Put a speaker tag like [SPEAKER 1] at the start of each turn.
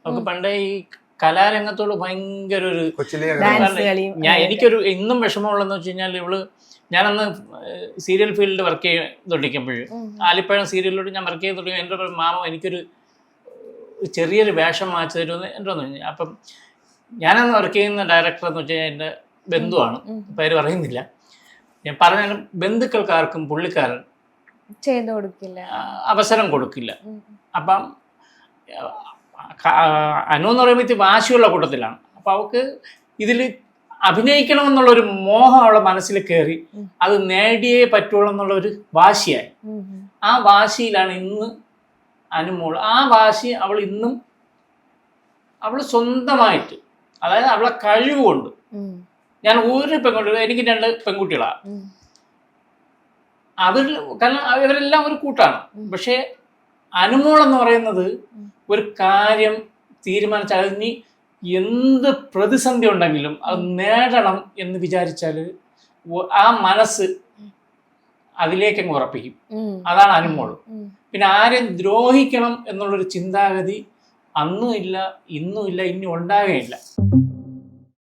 [SPEAKER 1] നമുക്ക് പണ്ടേ ഈ കലാരംഗത്തോട് ഭയങ്കര ഒരു എനിക്കൊരു ഇന്നും വിഷമമുള്ളതെന്ന് വെച്ച് കഴിഞ്ഞാൽ ഞാനന്ന് സീരിയൽ ഫീൽഡിൽ വർക്ക് ചെയ്തുകൊണ്ടിരിക്കുമ്പോഴും ആലിപ്പഴം സീരിയലിലൂടെ ഞാൻ വർക്ക് ചെയ്ത് എൻ്റെ മാമ എനിക്കൊരു ചെറിയൊരു വേഷം വാങ്ങിച്ചു തരുമെന്ന് എൻ്റെ പറഞ്ഞു. അപ്പം ഞാനന്ന് വർക്ക് ചെയ്യുന്ന ഡയറക്ടർ എന്ന് വെച്ച് കഴിഞ്ഞാൽ എൻ്റെ ബന്ധുവാണ്, പേര് പറയുന്നില്ല. ഞാൻ പറഞ്ഞാലും ബന്ധുക്കൾക്കാർക്കും പുള്ളിക്കാരൻ
[SPEAKER 2] ചെയ്തു കൊടുക്കില്ല,
[SPEAKER 1] അവസരം കൊടുക്കില്ല. അപ്പം അനു എന്ന് പറയുമ്പോൾ വാശിയുള്ള കൂട്ടത്തിലാണ്. അപ്പം അവൾക്ക് ഇതിൽ അഭിനയിക്കണമെന്നുള്ളൊരു മോഹം അവളെ മനസ്സിൽ കയറി അത് നേടിയേ പറ്റുള്ളൂ എന്നുള്ളൊരു വാശിയായി. ആ വാശിയിലാണ് ഇന്ന് അനുമോൾ. ആ വാശി അവൾ ഇന്നും അവൾ സ്വന്തമായിട്ട്, അതായത് അവളെ കഴിവുകൊണ്ട്. ഞാൻ ഒരു പെൺകുട്ടി, എനിക്ക് 2 പെൺകുട്ടികളാണ്. കാരണം ഇവരെല്ലാം ഒരു കൂട്ടാണ്. പക്ഷെ അനുമോൾ എന്ന് പറയുന്നത് ഒരു കാര്യം തീരുമാനിച്ചാൽ ഇനി എന്ത് പ്രതിസന്ധി ഉണ്ടെങ്കിലും അത് നേടണം എന്ന് വിചാരിച്ചാൽ ആ മനസ്സ് അതിലേക്കങ്ങ് ഉറപ്പിക്കും. അതാണ് അനുമോൾ. പിന്നെ ആരെയും ദ്രോഹിക്കണം എന്നുള്ളൊരു ചിന്താഗതി അന്നും ഇല്ല, ഇന്നും ഇല്ല, ഇനി ഉണ്ടാകുകയില്ല.